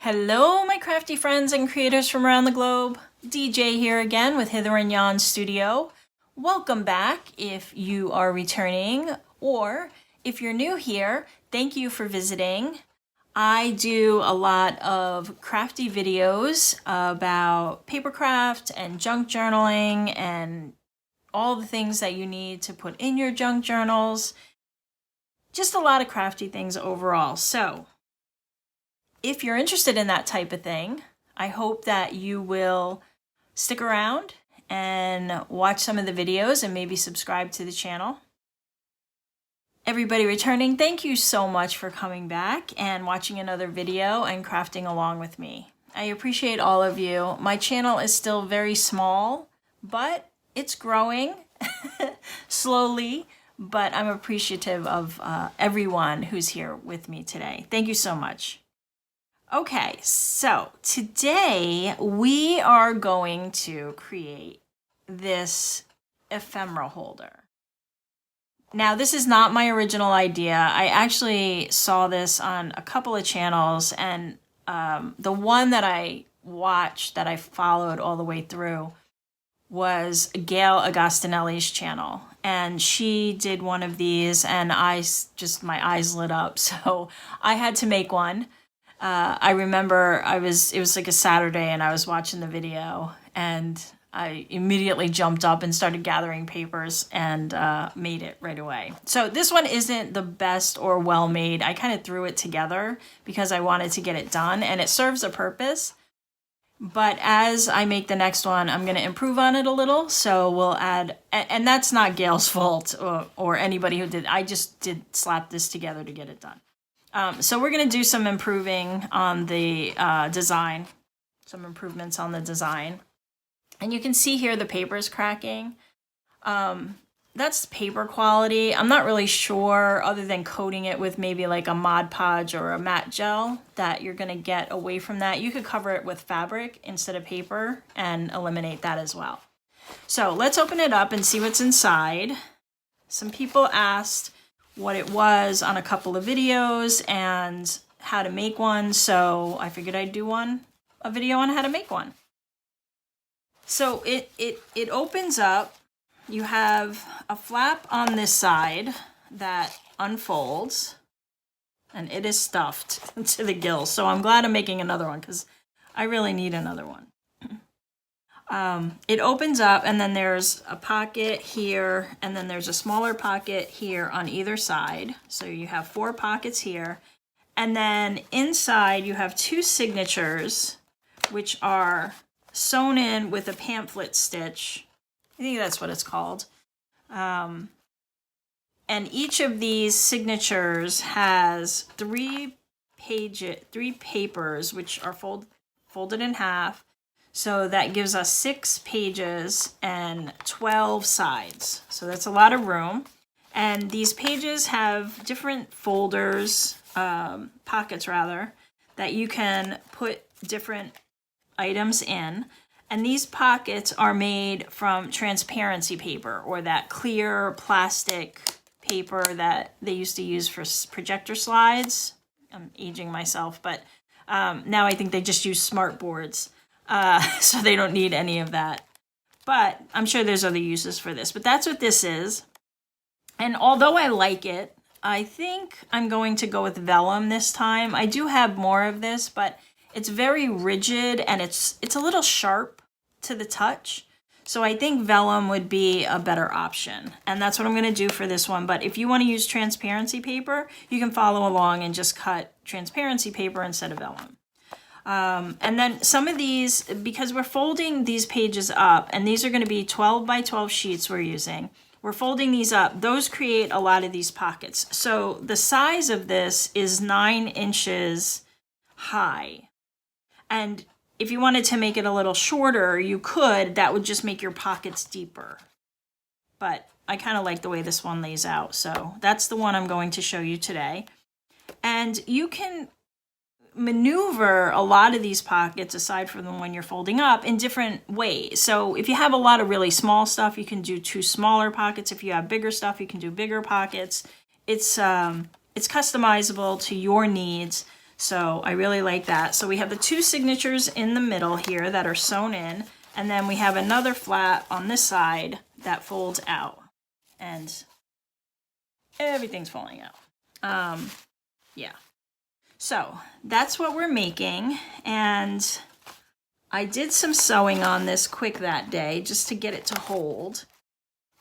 Hello, my crafty friends and creators from around the globe. DJ here again with Hither and Yon Studio. Welcome back if you are returning, or if you're new here, thank you for visiting. I do a lot of crafty videos about papercraft and junk journaling and all the things that you need to put in your junk journals. Just a lot of crafty things overall. So if you're interested in that type of thing, I hope that you will stick around and watch some of the videos and maybe subscribe to the channel. Everybody returning, thank you so much for coming back and watching another video and crafting along with me. I appreciate all of you. My channel is still very small, but it's growing slowly, but I'm appreciative of everyone who's here with me today. Thank you so much. Okay, so today we are going to create this ephemera holder. Now, this is not my original idea. I actually saw this on a couple of channels, and the one that I watched, that I followed all the way through, was Gail Agostinelli's channel. And she did one of these, and my eyes lit up. So I had to make one. I remember it was like a Saturday and I was watching the video and I immediately jumped up and started gathering papers and made it right away. So this one isn't the best or well made. I kind of threw it together because I wanted to get it done and it serves a purpose. But as I make the next one, I'm going to improve on it a little. So we'll add, and that's not Gail's fault or anybody who did. I just did slap this together to get it done. So we're going to do some improving on the design, some improvements on the design. And you can see here the paper is cracking. That's paper quality. I'm not really sure, other than coating it with maybe like a Mod Podge or a matte gel, that you're going to get away from that. You could cover it with fabric instead of paper and eliminate that as well. So let's open it up and see what's inside. Some people asked what it was on a couple of videos and how to make one, so I figured I'd do a video on how to make one. So it opens up. You have a flap on this side that unfolds, and it is stuffed to the gills. So I'm glad I'm making another one because I really need another one. It opens up and then there's a pocket here and then there's a smaller pocket here on either side. So you have 4 pockets here. And then inside you have 2 signatures, which are sewn in with a pamphlet stitch. I think that's what it's called. And each of these signatures has 3 papers, which are folded in half. So that gives us 6 pages and 12 sides. So that's a lot of room. And these pages have different folders, pockets rather, that you can put different items in. And these pockets are made from transparency paper, or that clear plastic paper that they used to use for projector slides. I'm aging myself, but now I think they just use smart boards. So they don't need any of that. But I'm sure there's other uses for this. But that's what this is. And although I like it, I think I'm going to go with vellum this time. I do have more of this, but it's very rigid and it's a little sharp to the touch. So I think vellum would be a better option. And that's what I'm going to do for this one. But if you want to use transparency paper, you can follow along and just cut transparency paper instead of vellum. And then some of these, because we're folding these pages up, and these are going to be 12 by 12 sheets we're using. We're folding these up. Those create a lot of these pockets. So the size of this is 9 inches high. And if you wanted to make it a little shorter, you could. That would just make your pockets deeper. But I kind of like the way this one lays out. So that's the one I'm going to show you today. And you can maneuver a lot of these pockets, aside from the one you're folding up, in different ways. So if you have a lot of really small stuff, you can do 2 smaller pockets. If you have bigger stuff, you can do bigger pockets. It's customizable to your needs. So I really like that. So we have the two signatures in the middle here that are sewn in, and then we have another flap on this side that folds out, and everything's falling out. Yeah. So that's what we're making, and I did some sewing on this quick that day just to get it to hold.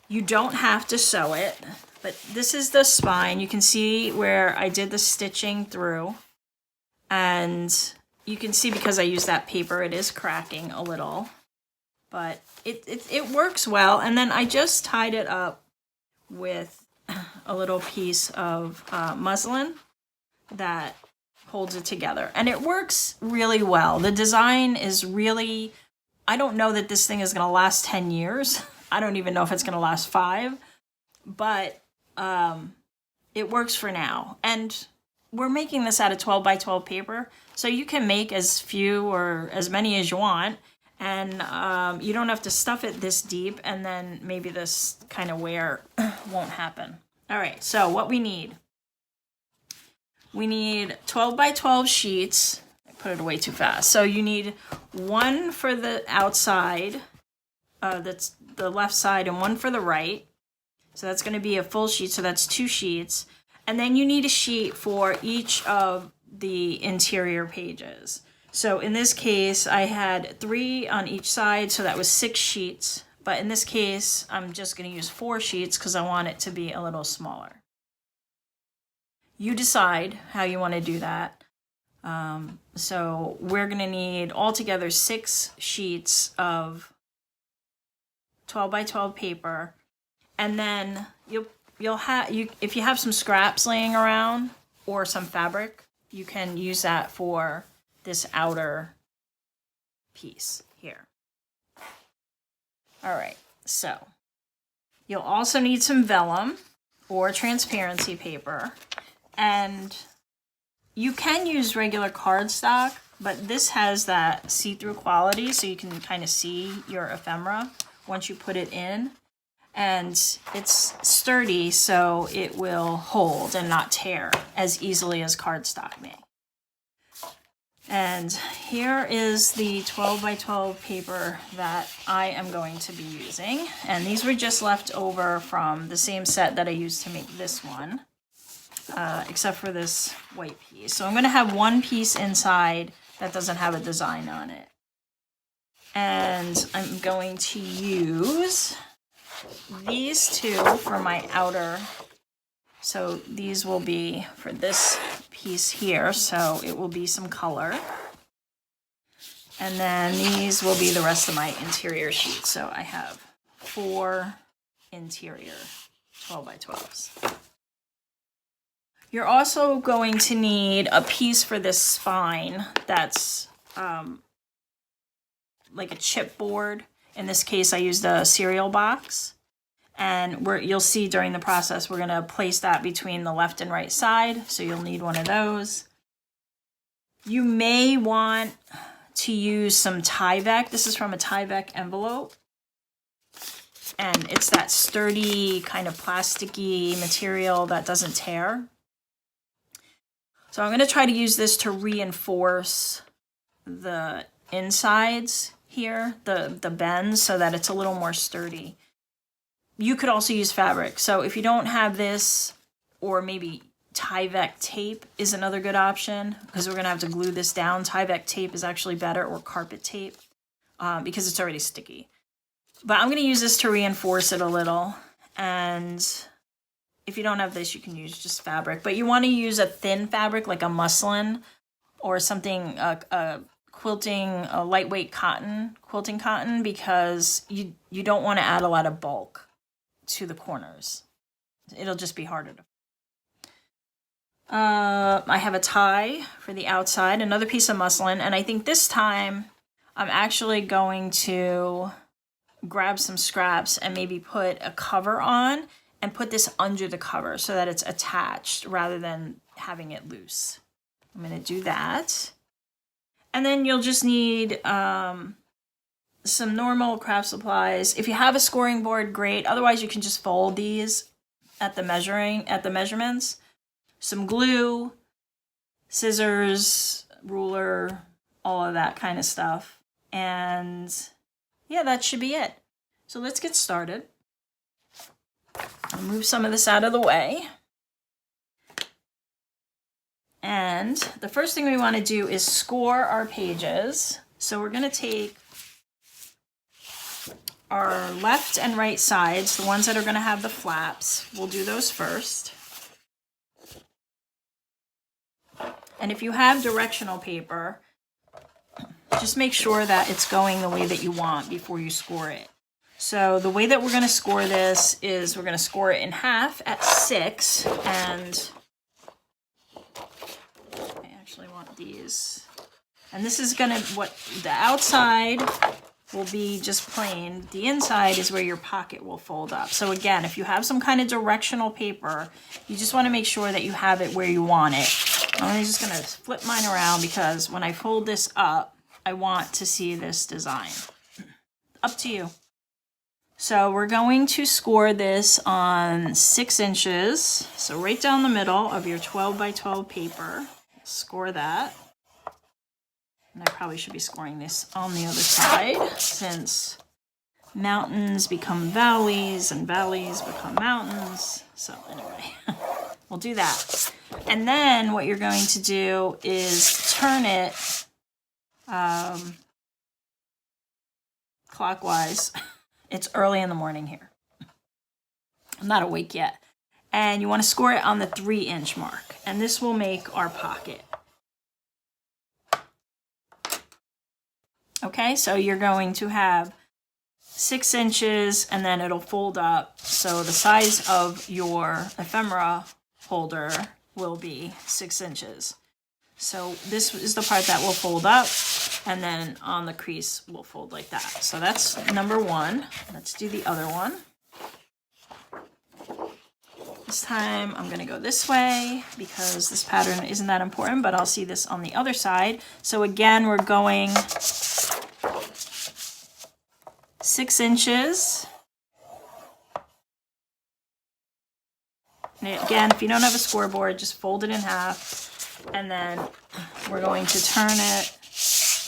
You don't have to sew it, but this is the spine. You can see where I did the stitching through, and you can see because I used that paper, it is cracking a little, but it works well. And then I just tied it up with a little piece of muslin that holds it together, and it works really well. The design is really, I don't know that this thing is going to last 10 years. I don't even know if it's going to last 5, but it works for now. And we're making this out of 12 by 12 paper, so you can make as few or as many as you want, and you don't have to stuff it this deep, and then maybe this kind of wear won't happen. All right, so what we need 12 by 12 sheets. I put it away too fast. So you need one for the outside, that's the left side, and one for the right. So that's going to be a full sheet, so that's 2 sheets. And then you need a sheet for each of the interior pages. So in this case, I had 3 on each side, so that was 6 sheets. But in this case, I'm just going to use 4 sheets because I want it to be a little smaller. You decide how you want to do that. So we're going to need altogether 6 sheets of 12 by 12 paper. And then if you have some scraps laying around or some fabric, you can use that for this outer piece here. All right, so you'll also need some vellum or transparency paper, and you can use regular cardstock, but this has that see-through quality, so you can kind of see your ephemera once you put it in. And it's sturdy, so it will hold and not tear as easily as cardstock may. And here is the 12 by 12 paper that I am going to be using. And these were just left over from the same set that I used to make this one, except for this white piece. So I'm going to have one piece inside that doesn't have a design on it. And I'm going to use these 2 for my outer. So these will be for this piece here, so it will be some color. And then these will be the rest of my interior sheet. So I have 4 interior 12 by 12s. You're also going to need a piece for this spine that's like a chipboard. In this case, I used a cereal box. And you'll see during the process, we're going to place that between the left and right side. So you'll need one of those. You may want to use some Tyvek. This is from a Tyvek envelope. And it's that sturdy kind of plasticky material that doesn't tear. So I'm going to try to use this to reinforce the insides here, the bends, so that it's a little more sturdy. You could also use fabric. So if you don't have this, or maybe Tyvek tape is another good option, because we're going to have to glue this down. Tyvek tape is actually better, or carpet tape, because it's already sticky. But I'm going to use this to reinforce it a little. And if you don't have this, you can use just fabric. But you want to use a thin fabric, like a muslin or something, a lightweight cotton, quilting cotton, because you don't want to add a lot of bulk to the corners. It'll just be harder to. I have a tie for the outside, another piece of muslin, and I think this time I'm actually going to grab some scraps and maybe put a cover on and put this under the cover so that it's attached rather than having it loose. I'm going to do that. And then you'll just need some normal craft supplies. If you have a scoring board, great. Otherwise, you can just fold these at the measurements. Some glue, scissors, ruler, all of that kind of stuff. And yeah, that should be it. So let's get started. I'll move some of this out of the way. And the first thing we want to do is score our pages. So we're going to take our left and right sides, the ones that are going to have the flaps. We'll do those first. And if you have directional paper, just make sure that it's going the way that you want before you score it. So the way that we're going to score this is we're going to score it in half at 6, and I actually want these. And this is going to, what the outside will be just plain. The inside is where your pocket will fold up. So again, if you have some kind of directional paper, you just want to make sure that you have it where you want it. I'm just going to flip mine around because when I fold this up, I want to see this design. Up to you. So we're going to score this on 6 inches. So right down the middle of your 12 by 12 paper. Score that. And I probably should be scoring this on the other side since mountains become valleys and valleys become mountains. So anyway, we'll do that. And then what you're going to do is turn it clockwise. It's early in the morning here. I'm not awake yet. And you want to score it on the 3-inch mark. And this will make our pocket. Okay, so you're going to have 6 inches and then it'll fold up. So the size of your ephemera holder will be 6 inches. So this is the part that will fold up, and then on the crease will fold like that. So that's number 1. Let's do the other one. This time I'm going to go this way because this pattern isn't that important, but I'll see this on the other side. So again, we're going 6 inches. And again, if you don't have a scoreboard, just fold it in half. And then we're going to turn it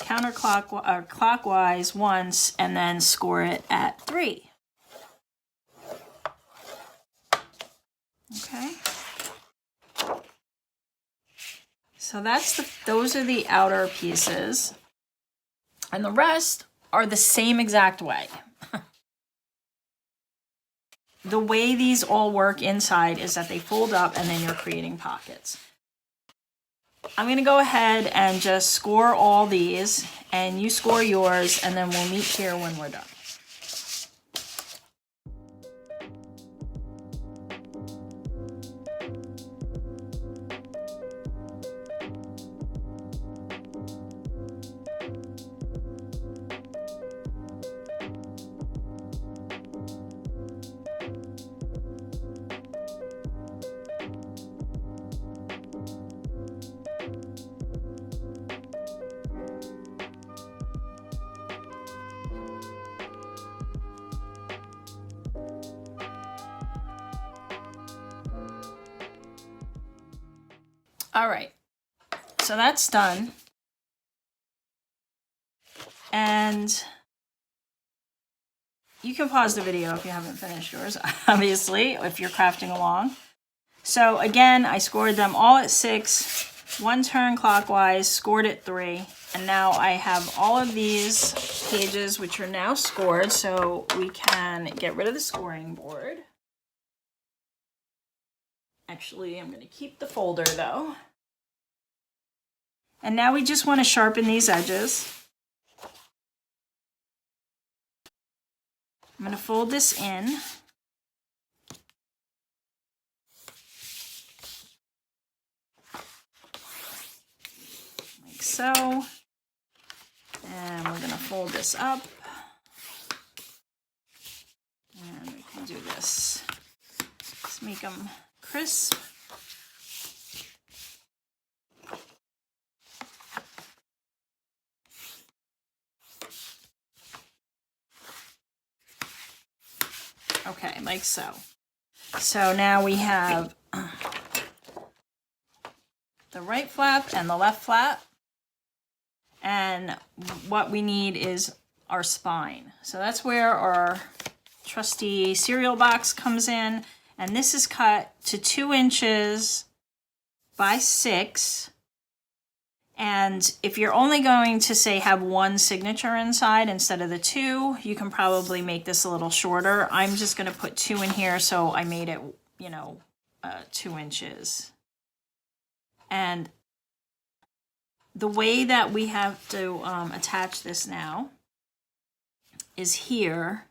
counterclockwise or clockwise once and then score it at 3. Okay. So those are the outer pieces. And the rest are the same exact way. The way these all work inside is that they fold up and then you're creating pockets. I'm going to go ahead and just score all these, and you score yours, and then we'll meet here when we're done. All right, so that's done. And you can pause the video if you haven't finished yours, obviously, if you're crafting along. So again, I scored them all at 6, 1 turn clockwise, scored at 3, and now I have all of these pages which are now scored, so we can get rid of the scoring board. Actually, I'm going to keep the folder though. And now we just want to sharpen these edges. I'm going to fold this in. Like so. And we're going to fold this up. And we can do this. Let's make them crisp. Okay, like so. So now we have the right flap and the left flap. And what we need is our spine. So that's where our trusty cereal box comes in. And this is cut to 2 inches by 6. And if you're only going to say have 1 signature inside instead of the 2, you can probably make this a little shorter. I'm just going to put 2 in here, so I made it, 2 inches. And the way that we have to attach this now is here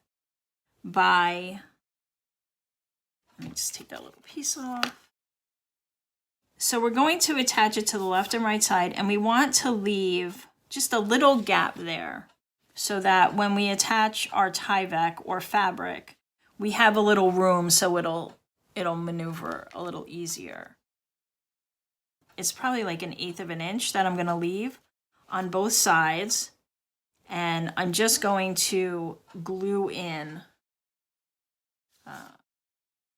by, let me just take that little piece off. So we're going to attach it to the left and right side, and we want to leave just a little gap there so that when we attach our Tyvek or fabric, we have a little room so it'll maneuver a little easier. It's probably like 1/8 of an inch that I'm going to leave on both sides, and I'm just going to glue in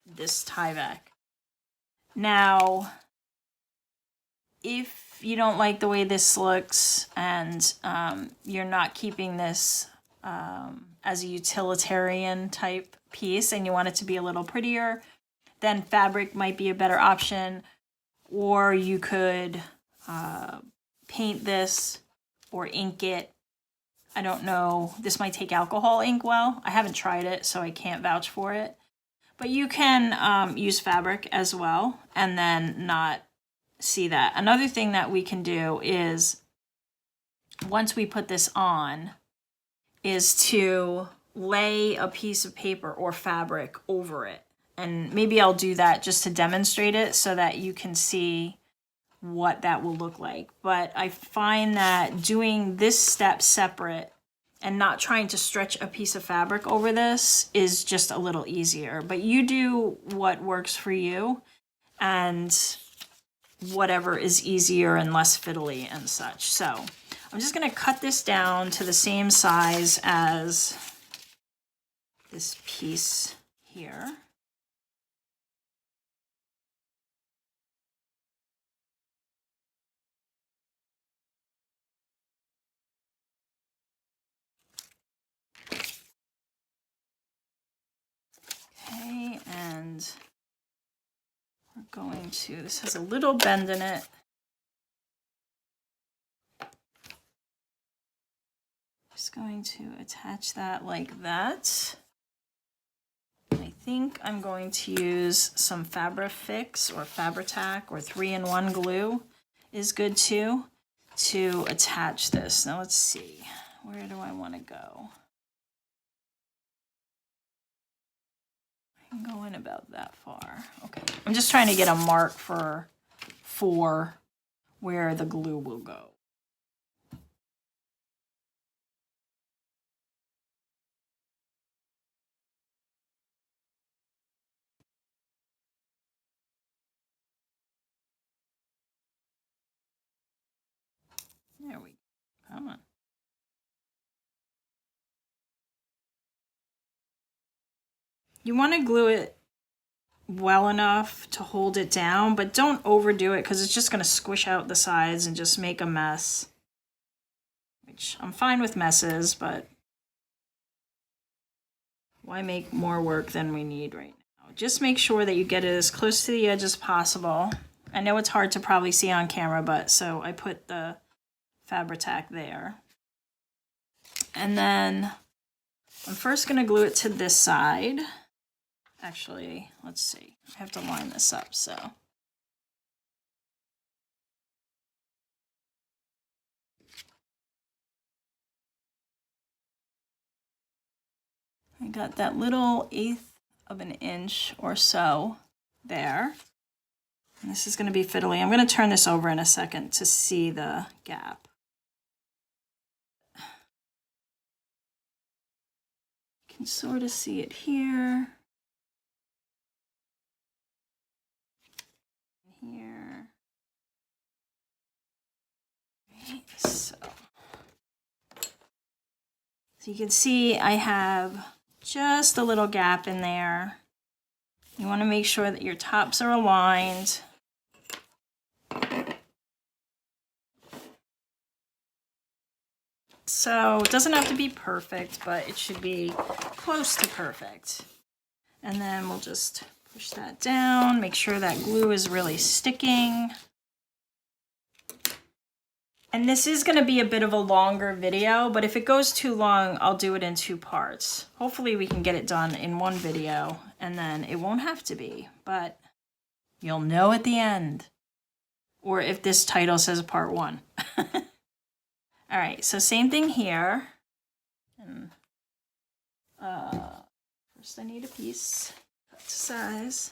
this Tyvek. Now, if you don't like the way this looks and you're not keeping this as a utilitarian type piece and you want it to be a little prettier, then fabric might be a better option. Or you could paint this or ink it. I don't know. This might take alcohol ink well. I haven't tried it, so I can't vouch for it. But you can use fabric as well and then not see that. Another thing that we can do is, once we put this on, is to lay a piece of paper or fabric over it. And maybe I'll do that just to demonstrate it so that you can see what that will look like. But I find that doing this step separate and not trying to stretch a piece of fabric over this is just a little easier. But you do what works for you and whatever is easier and less fiddly and such. So I'm just going to cut this down to the same size as this piece here. Okay, and we're going to, this has a little bend in it. Just going to attach that like that. I think I'm going to use some Fabrifix or Fabri-Tac or 3-in-1 glue is good too to attach this. Now let's see, where do I want to go? I can go in about that far. Okay, I'm just trying to get a mark for where the glue will go. There we go. Come on. You want to glue it well enough to hold it down, but don't overdo it because it's just going to squish out the sides and just make a mess. Which I'm fine with messes, but why make more work than we need right now? Just make sure that you get it as close to the edge as possible. I know it's hard to probably see on camera, but so I put the Fabri-Tac there. And then I'm first going to glue it to this side. Actually, let's see. I have to line this up, so. I got that little 1/8 of an inch or so there. And this is going to be fiddly. I'm going to turn this over in a second to see the gap. You can sort of see it here. Here. Right, so you can see I have just a little gap in there. You want to make sure that your tops are aligned. So it doesn't have to be perfect, but it should be close to perfect. And then we'll just push that down, make sure that glue is really sticking. And this is going to be a bit of a longer video, but if it goes too long, I'll do it in 2 parts. Hopefully we can get it done in 1 video, and then it won't have to be, but you'll know at the end. Or if this title says part 1. All right, so same thing here. And, first I need a piece, cut to size.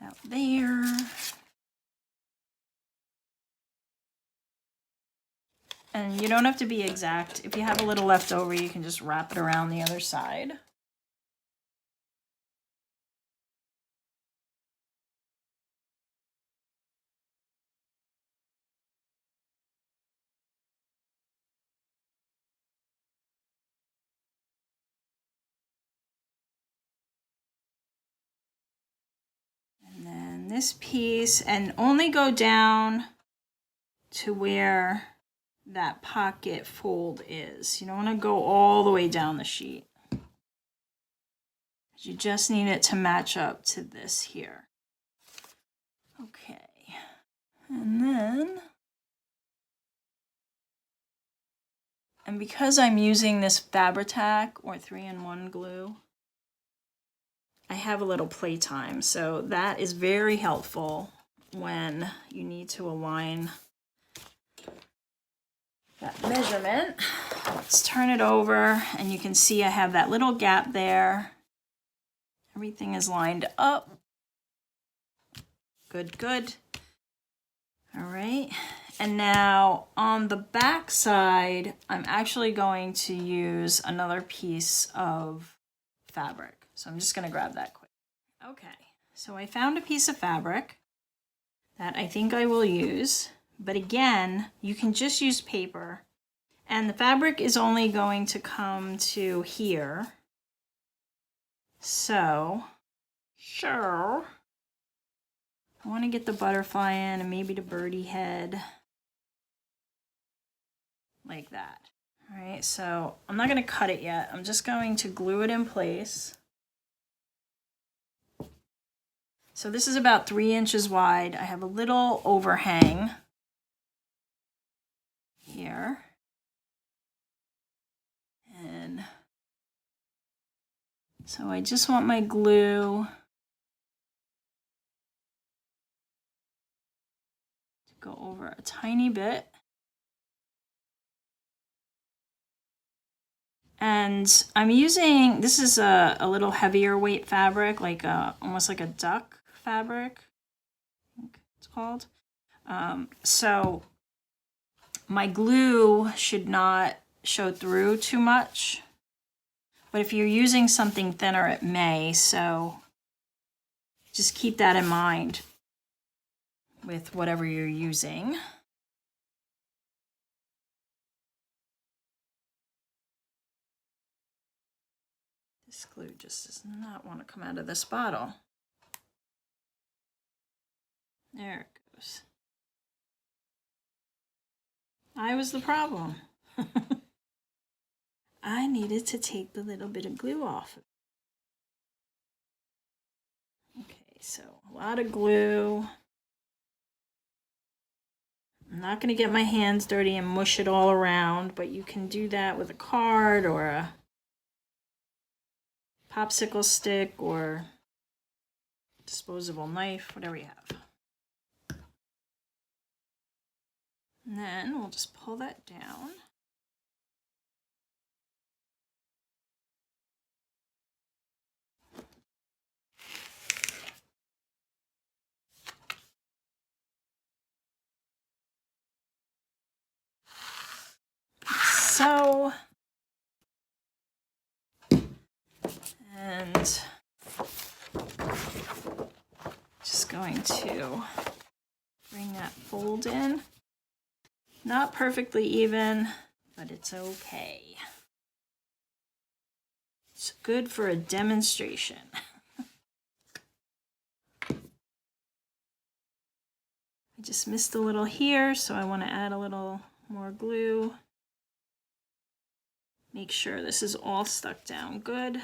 Out there. And you don't have to be exact. If you have a little left over, you can just wrap it around the other side. And then this piece, and only go down to where that pocket fold is. You don't want to go all the way down the sheet. You just need it to match up to this here. Okay. And then, and because I'm using this Fabri-Tac or 3-in-1 glue, I have a little playtime, so that is very helpful when you need to align that measurement. Let's turn it over, and you can see I have that little gap there. Everything is lined up. Good, good. All right, and now on the back side, I'm actually going to use another piece of fabric. So I'm just going to grab that quick. Okay, so I found a piece of fabric that I think I will use, but again, you can just use paper, and the fabric is only going to come to here. So, sure. I want to get the butterfly in and maybe the birdie head. Like that. All right, so I'm not going to cut it yet. I'm just going to glue it in place. So this is about 3 inches wide. I have a little overhang here. And so I just want my glue to go over a tiny bit. And I'm using, this is a little heavier weight fabric, like almost like a duck fabric, I think it's called. So my glue should not show through too much, but if you're using something thinner, it may, so just keep that in mind with whatever you're using. This glue just does not want to come out of this bottle. There it goes. I was the problem. I needed to take the little bit of glue off. Okay, so a lot of glue. I'm not going to get my hands dirty and mush it all around, but you can do that with a card or a popsicle stick or disposable knife, whatever you have. And then we'll just pull that down. So, and just going to bring that fold in. Not perfectly even, but it's okay. It's good for a demonstration. I I just missed a little here, so I want to add a little more glue. Make sure this is all stuck down good.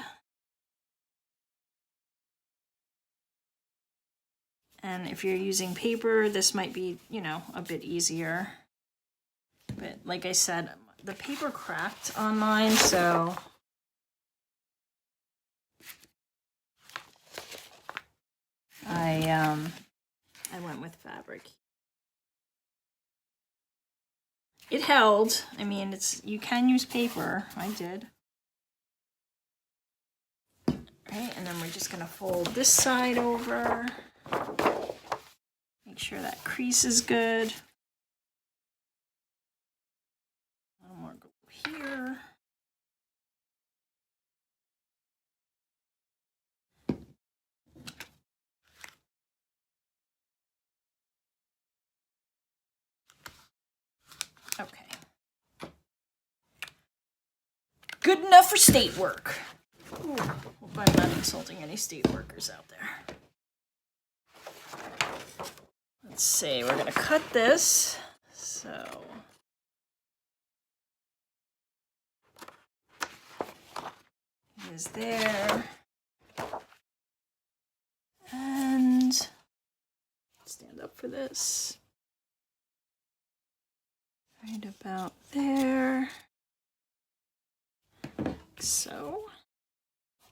And if you're using paper, this might be, you know, a bit easier. But like I said, the paper cracked on mine, so I went with fabric. It held. I mean, you can use paper. I did. Right, and then we're just gonna fold this side over. Make sure that crease is good. A little more glue here. Okay. Good enough for state work. Ooh, hope I'm not insulting any state workers out there. Let's see, we're gonna cut this. So it is there. And stand up for this. Right about there. Like so.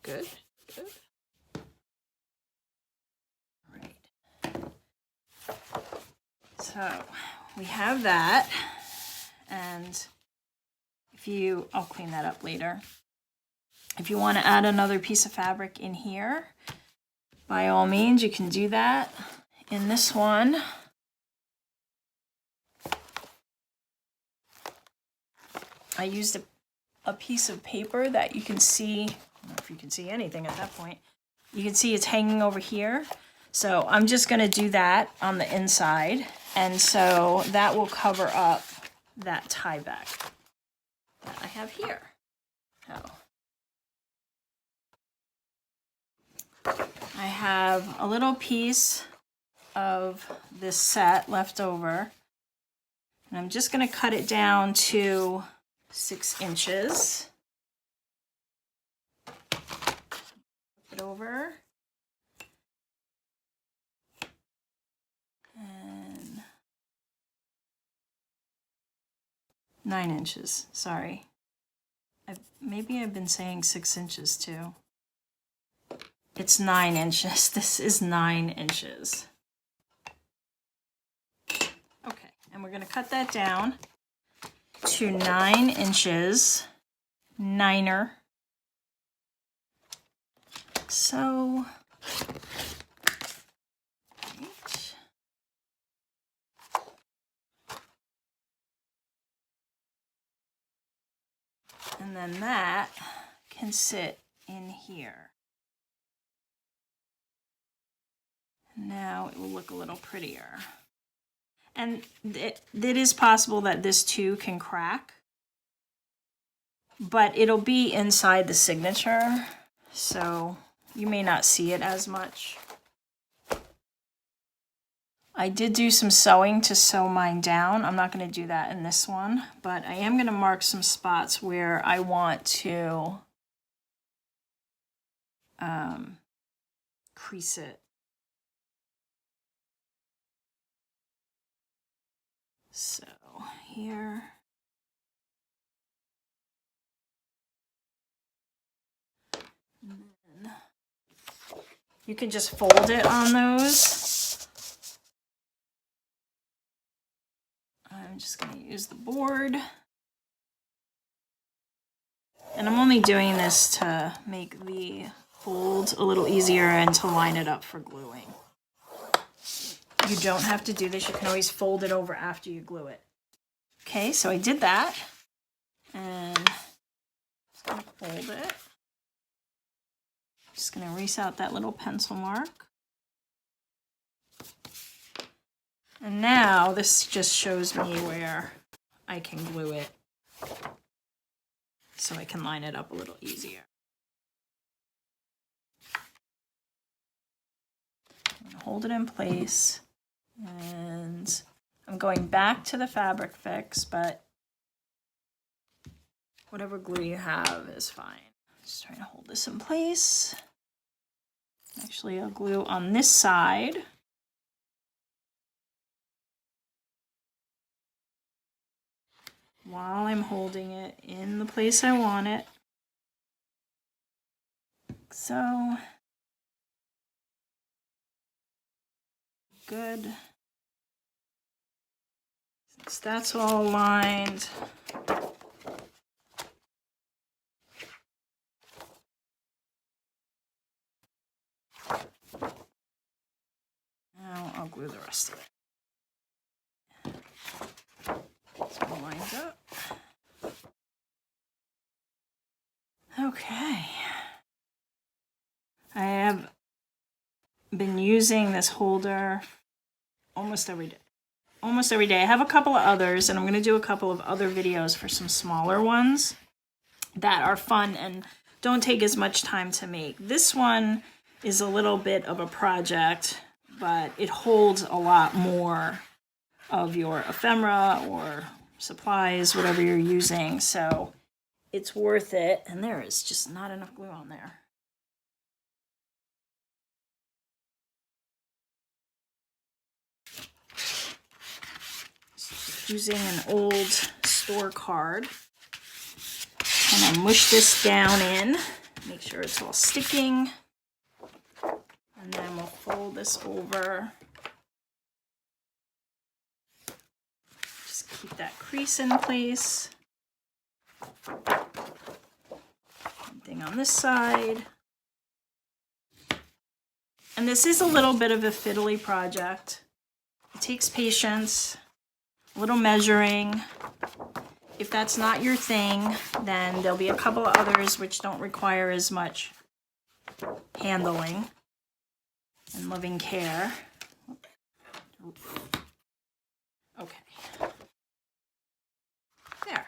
Good, good. Right. So we have that, and I'll clean that up later. If you want to add another piece of fabric in here, by all means, you can do that. In this one, I used a piece of paper that you can see. I don't know if you can see anything at that point. You can see it's hanging over here. So I'm just going to do that on the inside. And so that will cover up that tie back that I have here. I have a little piece of this set left over. And I'm just going to cut it down to 6 inches. Flip it over. And 9 inches, sorry. Maybe I've been saying 6 inches too. It's 9 inches. This is 9 inches. Okay, and we're gonna cut that down to 9 inches, niner. So, right. And then that can sit in here. Now it will look a little prettier. And it is possible that this too can crack, but it'll be inside the signature, so you may not see it as much. I did do some sewing to sew mine down. I'm not going to do that in this one, but I am going to mark some spots where I want to crease it. So here. And then you can just fold it on those. I'm just going to use the board. And I'm only doing this to make the fold a little easier and to line it up for gluing. You don't have to do this. You can always fold it over after you glue it. Okay, so I did that. And just going to fold it. Just going to erase out that little pencil mark. And now this just shows me where I can glue it so I can line it up a little easier. I'm going to hold it in place. And I'm going back to the fabric fix, but whatever glue you have is fine. Just trying to hold this in place. Actually, I'll glue on this side. While I'm holding it in the place I want it. So, good. Since that's all aligned, now I'll glue the rest of it. It's all lined up. Okay. I have been using this holder almost every day. I have a couple of others, and I'm going to do a couple of other videos for some smaller ones that are fun and don't take as much time to make. This one is a little bit of a project, but it holds a lot more of your ephemera or supplies, whatever you're using, so it's worth it. And there is just not enough glue on there. Using an old store card, and I mush this down in, make sure it's all sticking, and then we'll fold this over. Just keep that crease in place. Same thing on this side. And this is a little bit of a fiddly project. It takes patience. A little measuring. If that's not your thing, then there'll be a couple of others which don't require as much handling and loving care. Okay. There.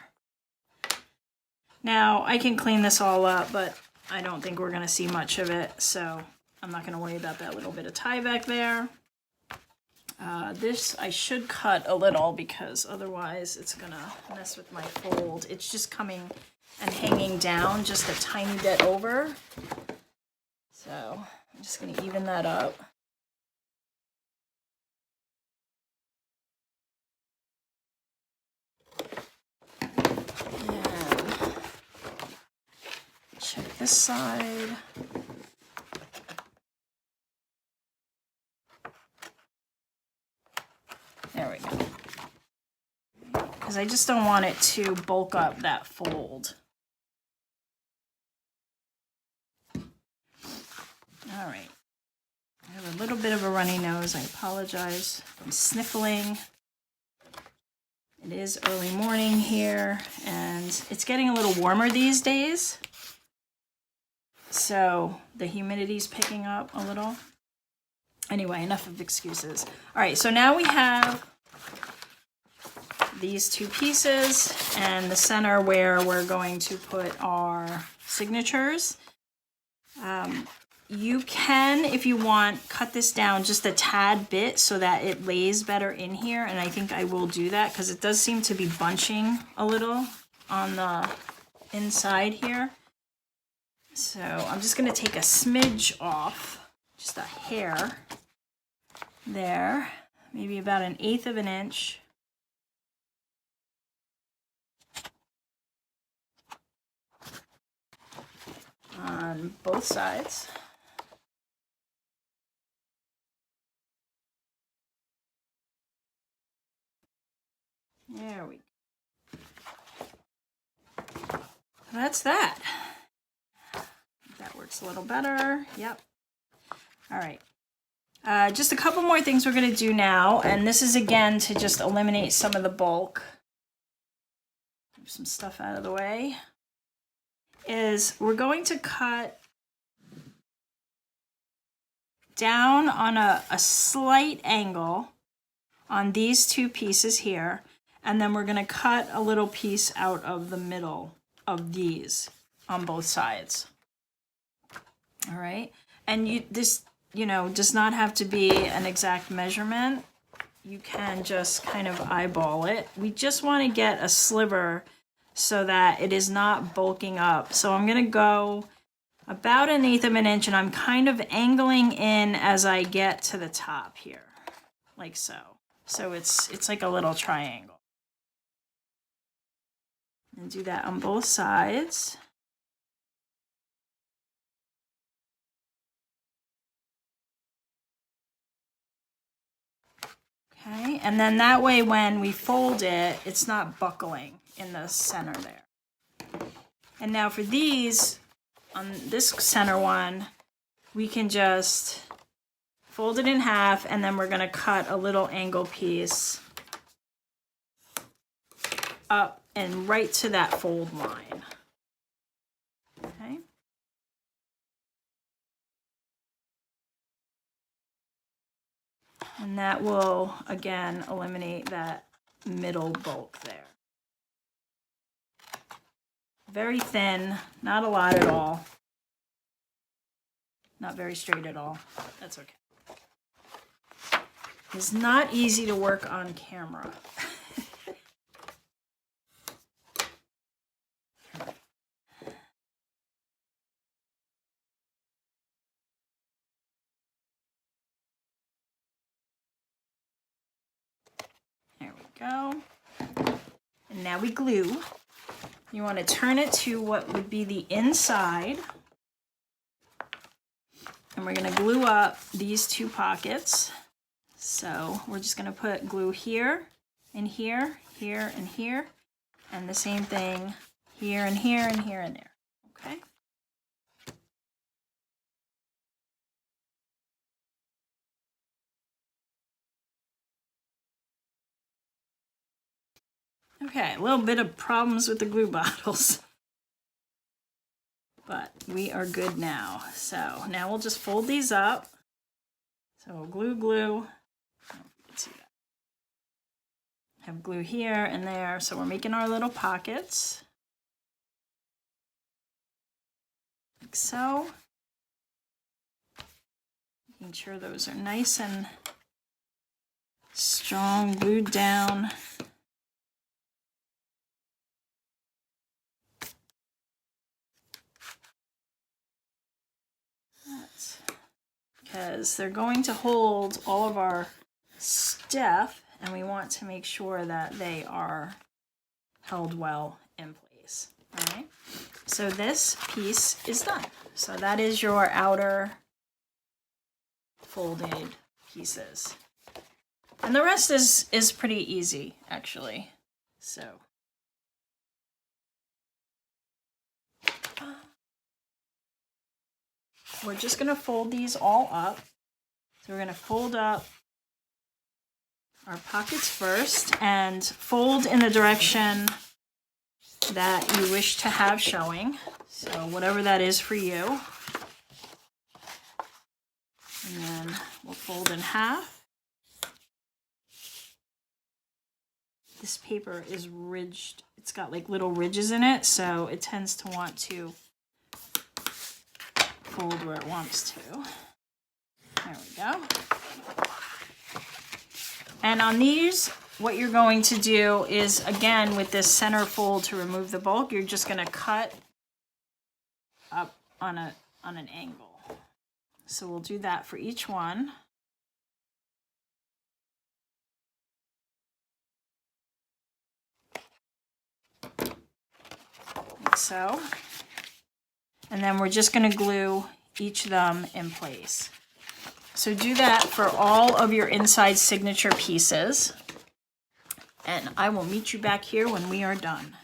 Now, I can clean this all up, but I don't think we're going to see much of it, so I'm not going to worry about that little bit of tie back there. This I should cut a little because otherwise it's gonna mess with my fold. It's just coming and hanging down just a tiny bit over. So I'm just gonna even that up. And check this side. There we go. Because I just don't want it to bulk up that fold. All right. I have a little bit of a runny nose. I apologize. I'm sniffling. It is early morning here, and it's getting a little warmer these days. So the humidity's picking up a little. Anyway, enough of excuses. All right, so now we have these two pieces and the center where we're going to put our signatures. You can, if you want, cut this down just a tad bit so that it lays better in here, and I think I will do that because it does seem to be bunching a little on the inside here. So I'm just going to take a smidge off, just a hair there, maybe about 1/8 of an inch. On both sides. There we go. That's that. That works a little better. Yep. All right. Just a couple more things we're going to do now, and this is again to just eliminate some of the bulk. Move some stuff out of the way. Is we're going to cut down on a slight angle on these two pieces here, and then we're going to cut a little piece out of the middle of these on both sides. All right, and this, you know, does not have to be an exact measurement. you can just kind of eyeball it. We just want to get a sliver so that it is not bulking up. So I'm going to go about 1/8 of an inch, and I'm kind of angling in as I get to the top here, like so. So it's like a little triangle. And do that on both sides. Okay, and then that way when we fold it, it's not buckling in the center there. And now for these, on this center one, we can just fold it in half, and then we're going to cut a little angle piece up and right to that fold line. Okay. And that will, again, eliminate that middle bulk there. Very thin, not a lot at all. Not very straight at all. That's okay. It's not easy to work on camera. There we go. And now we glue. You want to turn it to what would be the inside. And we're going to glue up these two pockets. So we're just going to put glue here and here, here and here, and the same thing here and here and here and there. Okay? Okay, a little bit of problems with the glue bottles. But we are good now. So now we'll just fold these up. So we'll glue, glue. I don't know if you can see that. Have glue here and there. So we're making our little pockets. Like so. Making sure those are nice and strong, glued down. Because they're going to hold all of our stuff, and we want to make sure that they are held well in place. All right, so this piece is done. So that is your outer folded pieces. And the rest is pretty easy, actually. So we're just going to fold these all up. So we're going to fold up our pockets first and fold in the direction that you wish to have showing. So whatever that is for you. And then we'll fold in half. This paper is ridged. It's got like little ridges in it, so it tends to want to fold where it wants to. There we go. And on these, what you're going to do is, again, with this center fold to remove the bulk, you're just going to cut up on an angle. So we'll do that for each one. Like so. And then we're just going to glue each of them in place. So do that for all of your inside signature pieces. And I will meet you back here when we are done.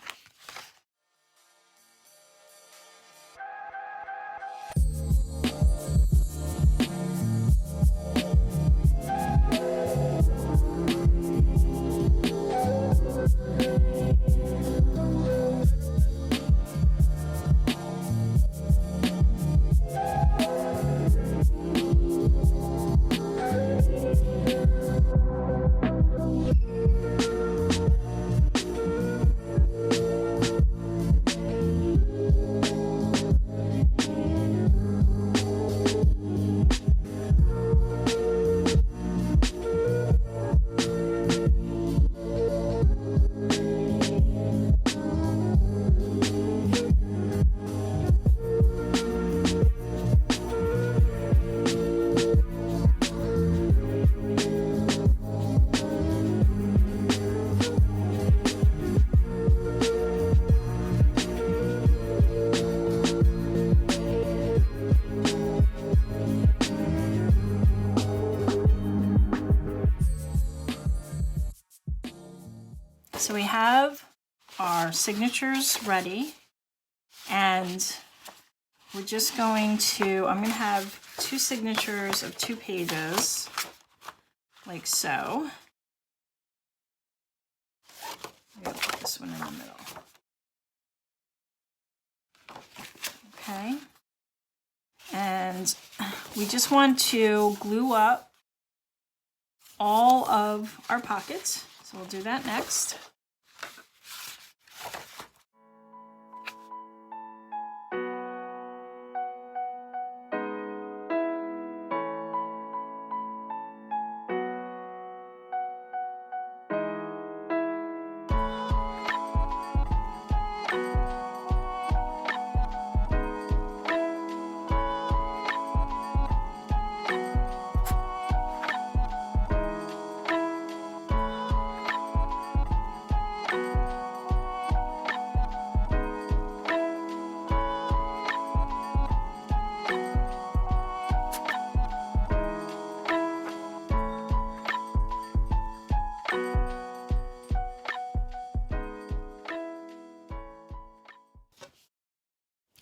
So we have our signatures ready, and we're just going to, I'm going to have 2 signatures of 2 pages, like so. I'm going to put this one in the middle. Okay. And we just want to glue up all of our pockets. So we'll do that next.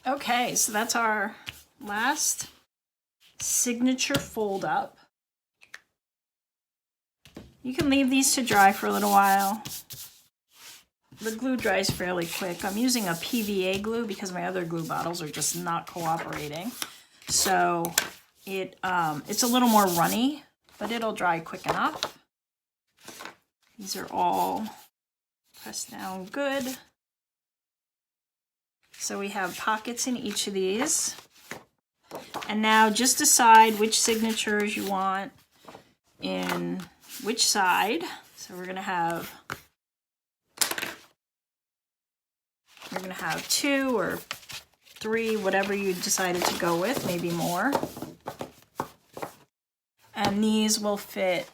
Okay, so that's our last signature fold up. You can leave these to dry for a little while. The glue dries fairly quick. I'm using a PVA glue because my other glue bottles are just not cooperating. So it's a little more runny, but it'll dry quick enough. These are all pressed down good. So we have pockets in each of these. And now just decide which signatures you want in which side. So we're gonna have 2 or 3, whatever you decided to go with, maybe more. And these will fit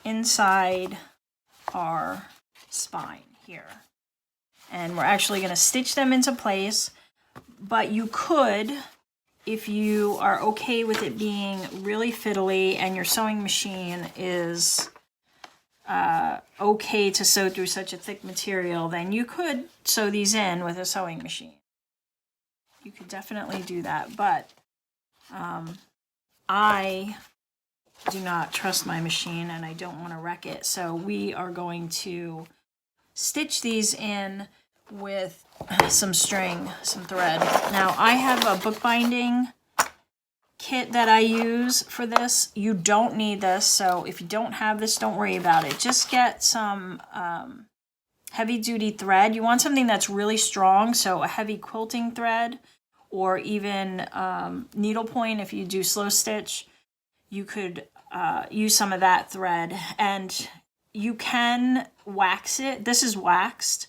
inside our spine here. And we're actually going to stitch them into place, but you could, if you are okay with it being really fiddly and your sewing machine is okay to sew through such a thick material, then you could sew these in with a sewing machine. You could definitely do that, but I do not trust my machine and I don't want to wreck it, so we are going to stitch these in with some string, some thread. Now I have a bookbinding kit that I use for this. You don't need this, so if you don't have this, don't worry about it. Just get some heavy duty thread. You want something that's really strong, so a heavy quilting thread, or even needlepoint if you do slow stitch. You could use some of that thread, and you can wax it. This is waxed.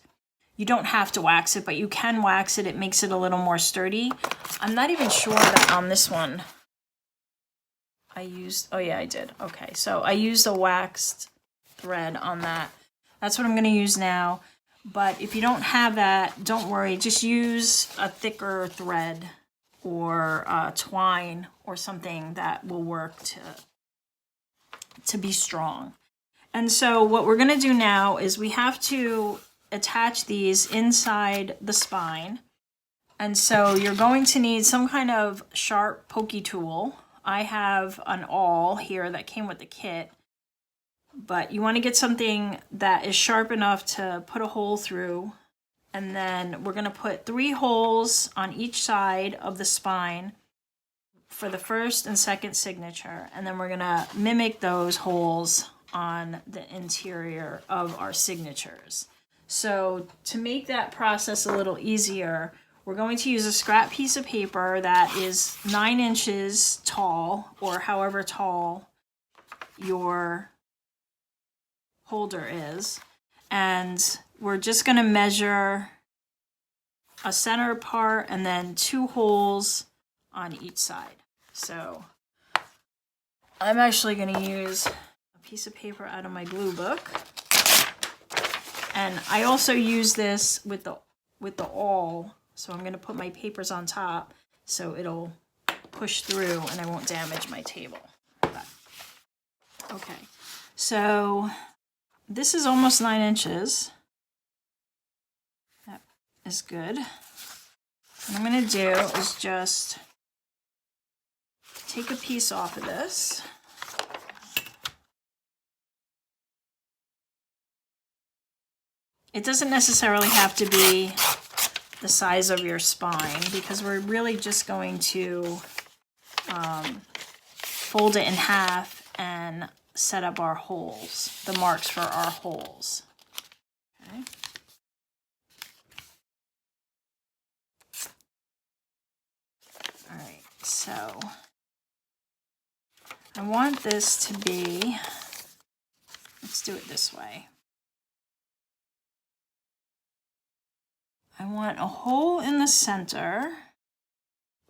You don't have to wax it, but you can wax it. It makes it a little more sturdy. I'm not even sure that on this one I used, oh yeah, I did. Okay, so I used a waxed thread on that. That's what I'm gonna use now. But if you don't have that, don't worry. Just use a thicker thread or twine or something that will work to be strong. And so what we're gonna do now is we have to attach these inside the spine. And so you're going to need some kind of sharp pokey tool. I have an awl here that came with the kit, but you want to get something that is sharp enough to put a hole through. And then we're going to put 3 holes on each side of the spine for the first and second signature. And then we're going to mimic those holes on the interior of our signatures. So to make that process a little easier, we're going to use a scrap piece of paper that is 9 inches tall, or however tall your holder is. And we're just going to measure a center part and then 2 holes on each side. So I'm actually going to use a piece of paper out of my glue book. And I also use this with the awl, so I'm going to put my papers on top so it'll push through and I won't damage my table. But, okay, so this is almost 9 inches. That is good. What I'm going to do is just take a piece off of this. It doesn't necessarily have to be the size of your spine because we're really just going to fold it in half and set up our holes, the marks for our holes. Okay. All right, so I want this to be, let's do it this way. I want a hole in the center.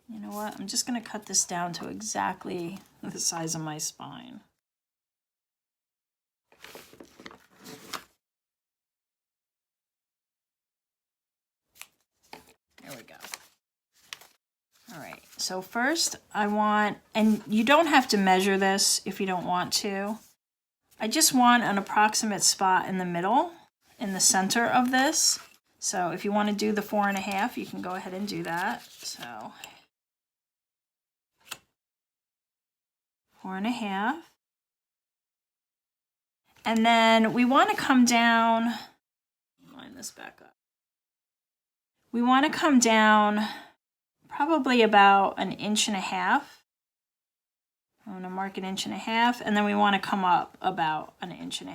You know what? I'm just going to cut this down to exactly the size of my spine. There we go. All right, so first I want, and you don't have to measure this if you don't want to. I just want an approximate spot in the middle, in the center of this. So if you want to do the 4.5, you can go ahead and do that. So 4.5. And then we want to come down, line this back up. We want to come down probably about 1.5 inches. I'm going to mark 1.5 inches, and then we want to come up about 1.5 inches.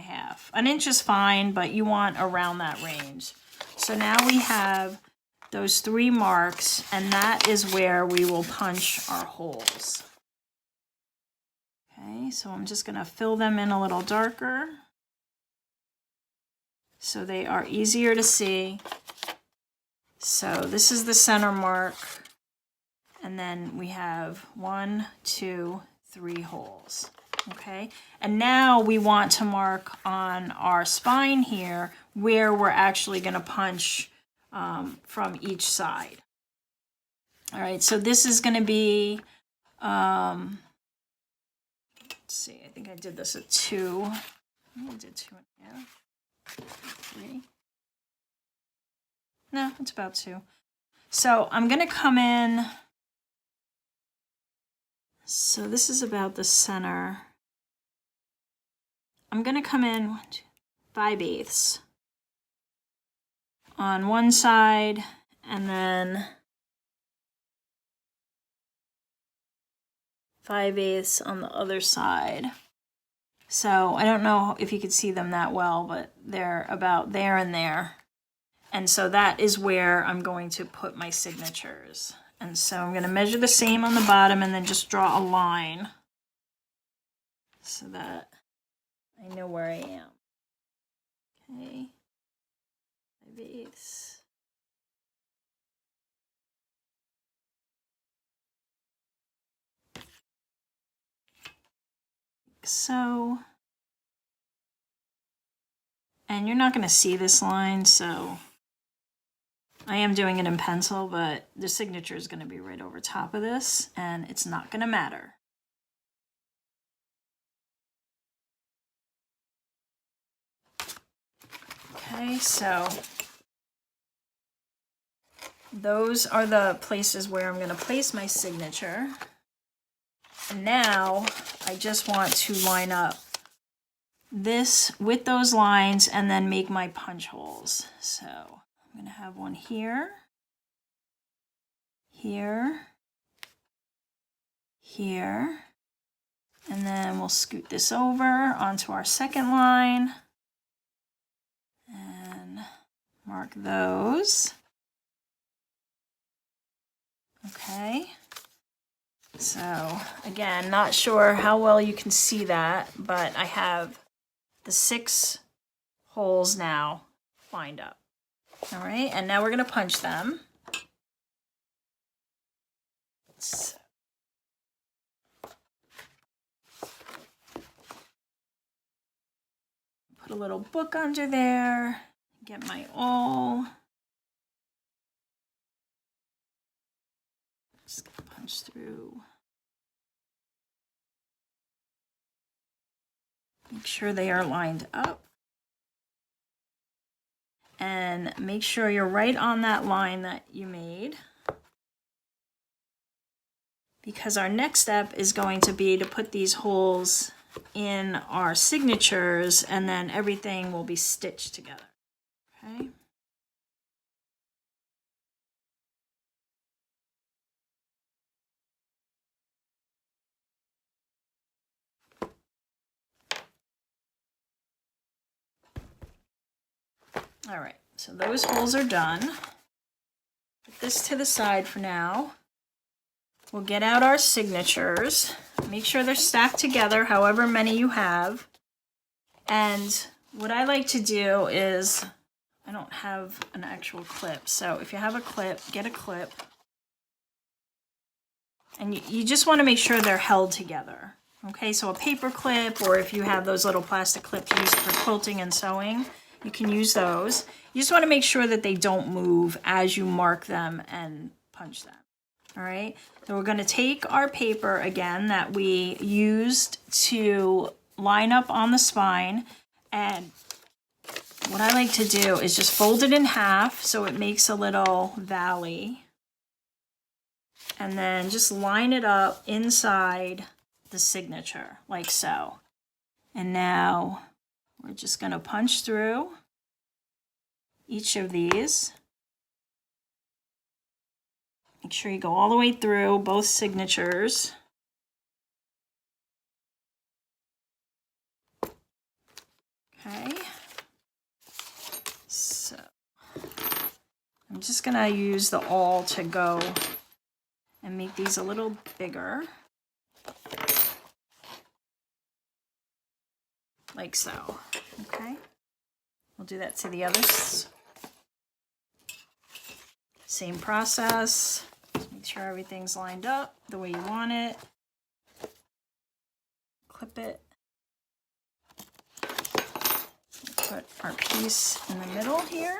1 inch is fine, but you want around that range. So now we have those 3 marks, and that is where we will punch our holes. Okay, so I'm just going to fill them in a little darker so they are easier to see. So this is the center mark, and then we have 1, 2, 3 holes. Okay, and now we want to mark on our spine here where we're actually going to punch from each side. All right, so this is going to be, let's see, I think I did this at 2. I did 2.5, 3. No, it's about 2. So I'm going to come in. So this is about the center. I'm going to come in 5/8 on one side and then 5/8 on the other side. So I don't know if you could see them that well, but they're about there and there. And so that is where I'm going to put my signatures. And so I'm going to measure the same on the bottom and then just draw a line so that I know where I am. Okay, 5/8. So, and you're not going to see this line, so I am doing it in pencil, but the signature is going to be right over top of this, and it's not going to matter. Okay, so those are the places where I'm going to place my signature. And now I just want to line up this with those lines and then make my punch holes. So I'm going to have one here, here, here, and then we'll scoot this over onto our second line and mark those. Okay. So again, not sure how well you can see that, but I have the 6 holes now lined up. All right, and now we're going to punch them. So, put a little book under there, get my awl. Just gonna punch through. Make sure they are lined up. and make sure you're right on that line that you made, because our next step is going to be to put these holes in our signatures, and then everything will be stitched together. Okay. All right, so those holes are done. Put this to the side for now. We'll get out our signatures. Make sure they're stacked together, however many you have. And what I like to do is, I don't have an actual clip, so if you have a clip, get a clip. And you just want to make sure they're held together. Okay, so a paper clip, or if you have those little plastic clips used for quilting and sewing, you can use those. You just want to make sure that they don't move as you mark them and punch them. All right, so we're going to take our paper again that we used to line up on the spine, and what I like to do is just fold it in half so it makes a little valley, and then just line it up inside the signature like so. And now we're just going to punch through each of these. Make sure you go all the way through both signatures. Okay. So I'm just going to use the awl to go and make these a little bigger. Like so. Okay. We'll do that to the others. Same process. Make sure everything's lined up the way you want it. Clip it. Put our piece in the middle here.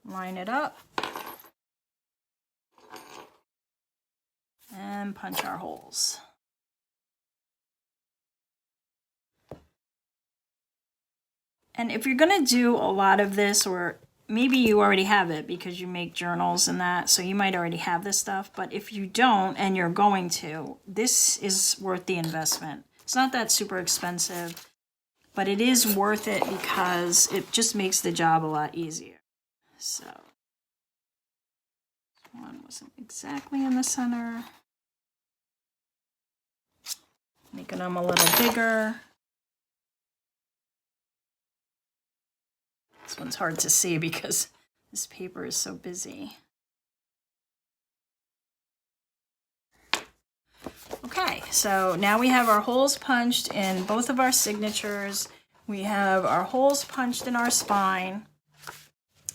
Line it up. And punch our holes. And if you're going to do a lot of this, or maybe you already have it because you make journals and that, so you might already have this stuff, but if you don't and you're going to, this is worth the investment. It's not that super expensive, but it is worth it because it just makes the job a lot easier. So, one wasn't exactly in the center. Making them a little bigger. This one's hard to see because this paper is so busy. Okay, so now we have our holes punched in both of our signatures. We have our holes punched in our spine.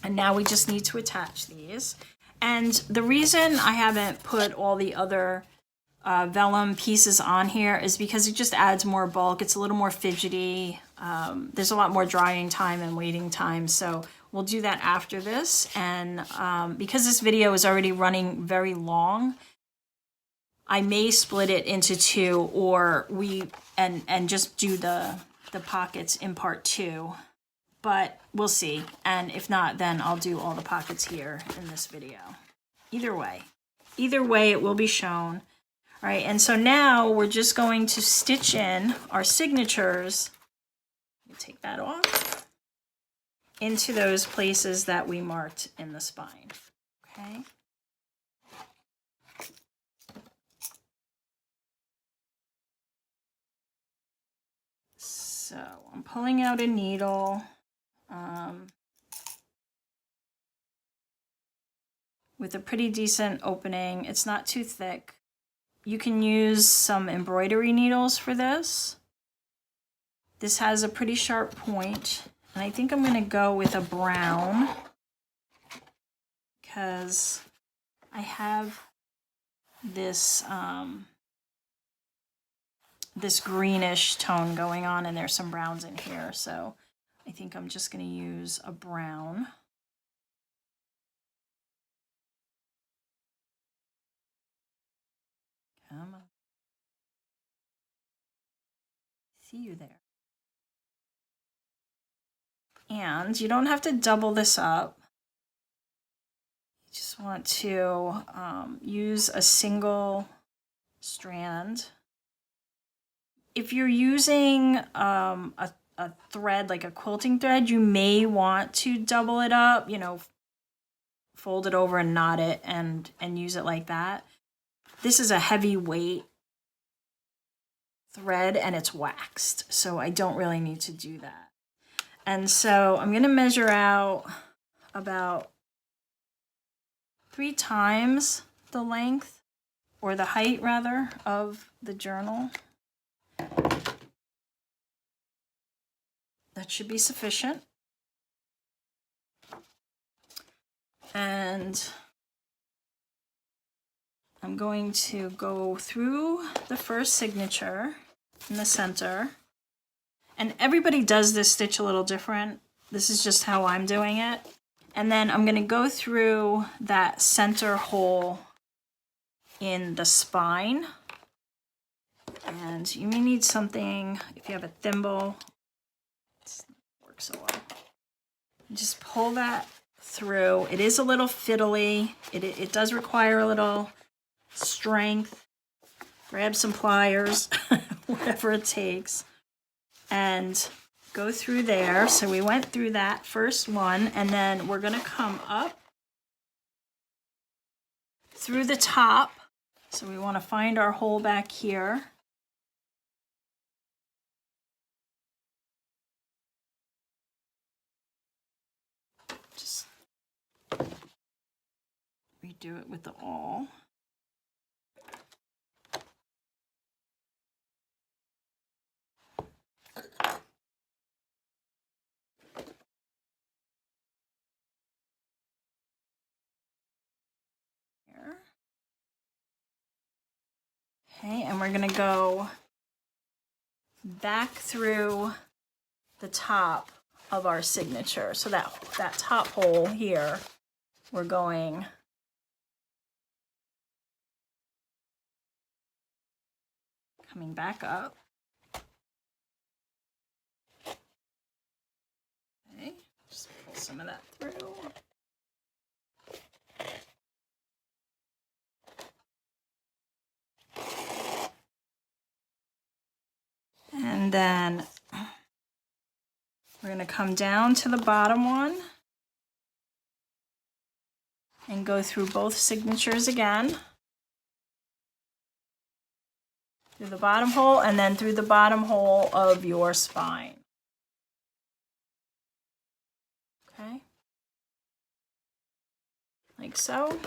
And now we just need to attach these. And the reason I haven't put all the other vellum pieces on here is because it just adds more bulk. It's a little more fidgety. There's a lot more drying time and waiting time. So we'll do that after this. And because this video is already running very long, I may split it into two, or and just do the pockets in part 2. But we'll see. And if not, then I'll do all the pockets here in this video. Either way it will be shown. All right, and so now we're just going to stitch in our signatures. Take that off into those places that we marked in the spine. Okay. So I'm pulling out a needle with a pretty decent opening. It's not too thick. You can use some embroidery needles for this. This has a pretty sharp point, and I think I'm going to go with a brown because I have this this greenish tone going on, and there's some browns in here, so I think I'm just going to use a brown. Come on. See you there. And you don't have to double this up. You just want to use a single strand. If you're using a thread, like a quilting thread, you may want to double it up, you know, fold it over and knot it and use it like that. This is a heavyweight thread and it's waxed, so I don't really need to do that. And so I'm going to measure out about 3 times the length, or the height rather, of the journal. That should be sufficient. And I'm going to go through the first signature in the center. And everybody does this stitch a little different. This is just how I'm doing it. And then I'm going to go through that center hole in the spine. And you may need something, if you have a thimble, it works so well. Just pull that through. It is a little fiddly. It does require a little strength. Grab some pliers, whatever it takes, and go through there. So we went through that first one, and then we're going to come up through the top. So we want to find our hole back here. Just redo it with the awl. Okay, and we're going to go back through the top of our signature. So that top hole here, we're going coming back up. Okay, just pull some of that through. And then we're going to come down to the bottom one and go through both signatures again. Through the bottom hole and then through the bottom hole of your spine. Okay? Like so.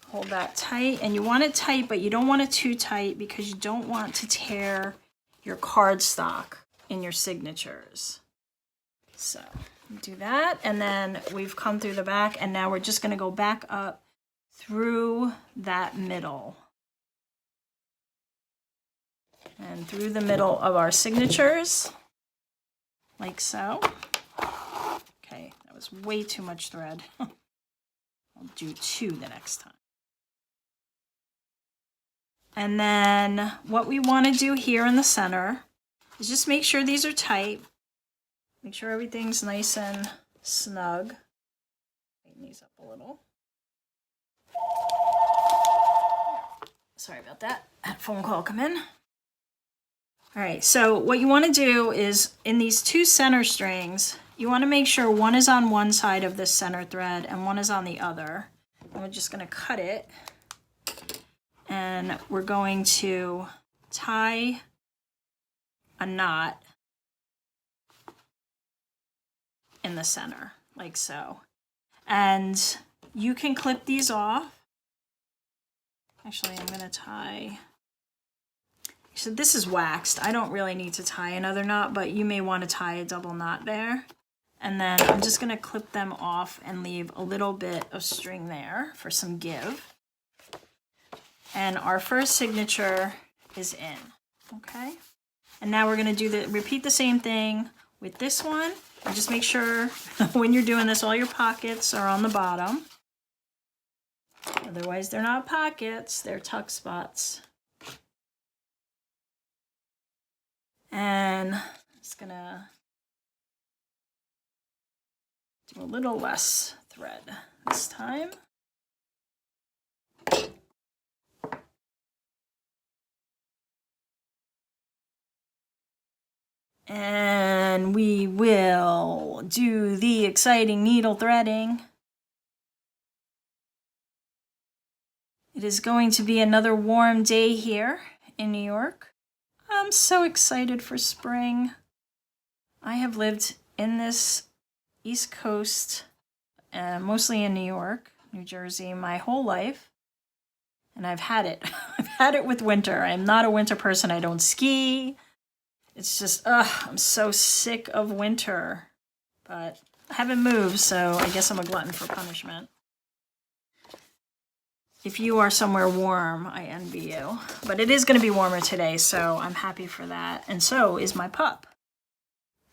Hold that tight, and you want it tight, but you don't want it too tight because you don't want to tear your cardstock in your signatures. So do that, and then we've come through the back, and now we're just going to go back up through that middle. And through the middle of our signatures, like so. Okay, that was way too much thread. I'll do 2 the next time. And then what we want to do here in the center is just make sure these are tight. Make sure everything's nice and snug. Tighten these up a little. Sorry about that. I had a phone call come in. All right, so what you want to do is in these 2 center strings, you want to make sure one is on one side of this center thread and one is on the other. And we're just going to cut it. And we're going to tie a knot in the center, like so. And you can clip these off. Actually, I'm going to tie... So this is waxed. I don't really need to tie another knot, but you may want to tie a double knot there. And then I'm just going to clip them off and leave a little bit of string there for some give. And our first signature is in, okay? And now we're gonna repeat the same thing with this one. And just make sure when you're doing this, all your pockets are on the bottom. Otherwise, they're not pockets, they're tuck spots. And I'm just gonna do a little less thread this time. And we will do the exciting needle threading. It is going to be another warm day here in New York. I'm so excited for spring. I have lived in this East Coast, mostly in New York, New Jersey, my whole life. And I've had it. I've had it with winter. I'm not a winter person. I don't ski. It's just, I'm so sick of winter. But I haven't moved, so I guess I'm a glutton for punishment. If you are somewhere warm, I envy you. But it is going to be warmer today, so I'm happy for that. And so is my pup.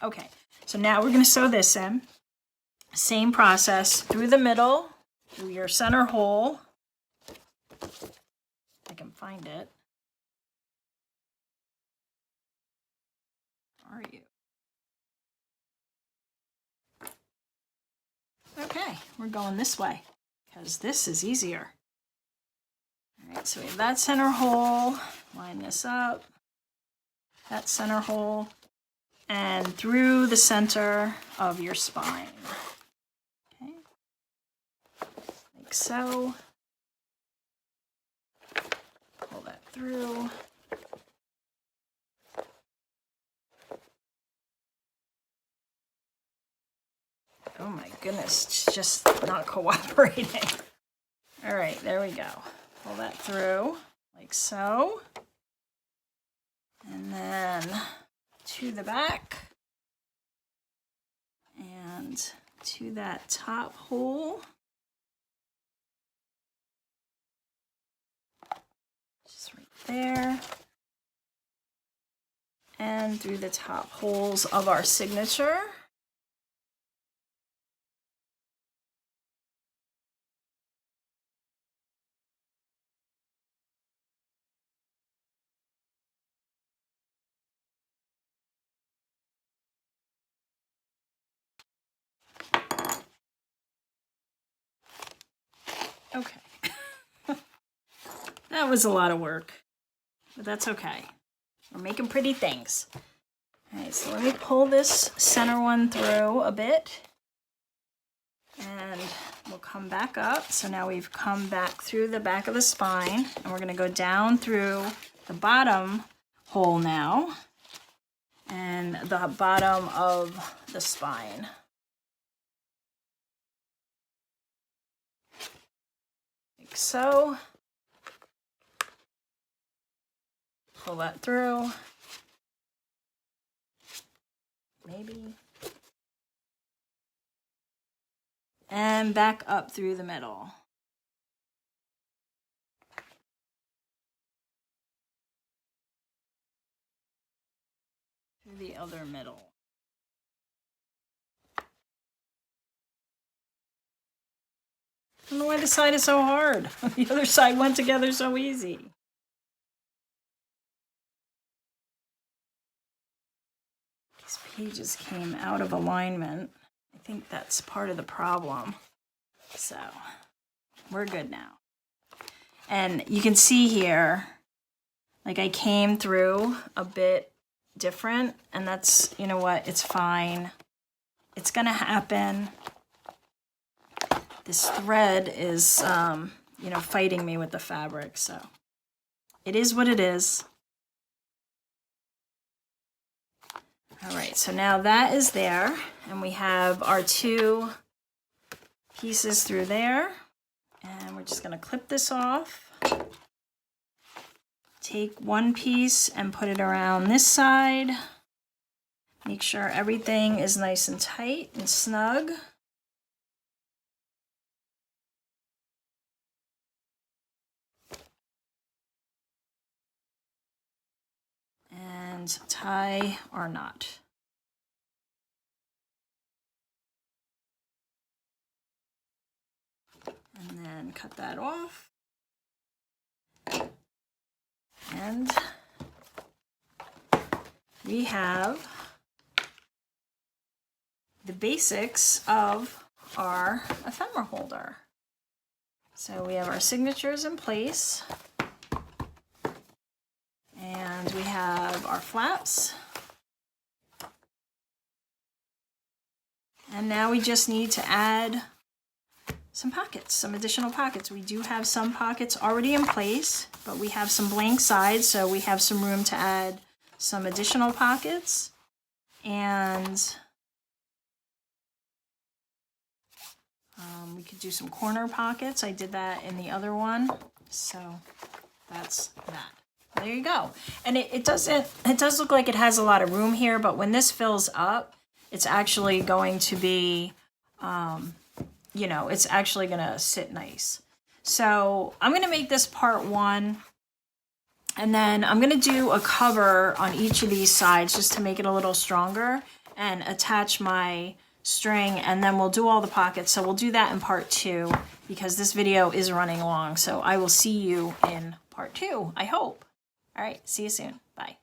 Okay, so now we're going to sew this in. Same process, through the middle, through your center hole. I can find it. Where are you? Okay, we're going this way because this is easier. All right, so we have that center hole, line this up, that center hole, and through the center of your spine. Okay, like so. Pull that through. Oh my goodness, it's just not cooperating. All right, there we go. Pull that through like so. And then to the back and to that top hole. Just right there. And through the top holes of our signature. Okay. That was a lot of work, but that's okay. We're making pretty things. All right, so let me pull this center one through a bit, and we'll come back up. So now we've come back through the back of the spine, and we're gonna go down through the bottom hole now, and the bottom of the spine. Like so. Pull that through. Maybe. And back up through the middle. Through the other middle. I don't know why this side is so hard. The other side went together so easy. These pages came out of alignment. I think that's part of the problem. So we're good now. And you can see here, like I came through a bit different, and that's, you know what, it's fine. It's gonna happen. This thread is, you know, fighting me with the fabric, so it is what it is. All right, so now that is there, and we have our two pieces through there, and we're just gonna clip this off. Take one piece and put it around this side. Make sure everything is nice and tight and snug. And tie our knot. And then cut that off. we have the basics of our ephemera holder. So we have our signatures in place, and we have our flaps. And now we just need to add some pockets, some additional pockets. We do have some pockets already in place, but we have some blank sides, so we have some room to add some additional pockets. And we could do some corner pockets. I did that in the other one, so that's that. There you go. And it does look like it has a lot of room here, but when this fills up, it's actually going to be, you know, it's actually going to sit nice. So I'm going to make this part 1, and then I'm going to do a cover on each of these sides just to make it a little stronger, and attach my string, and then we'll do all the pockets. So we'll do that in part 2 because this video is running long. So I will see you in part 2, I hope. All right, see you soon. Bye.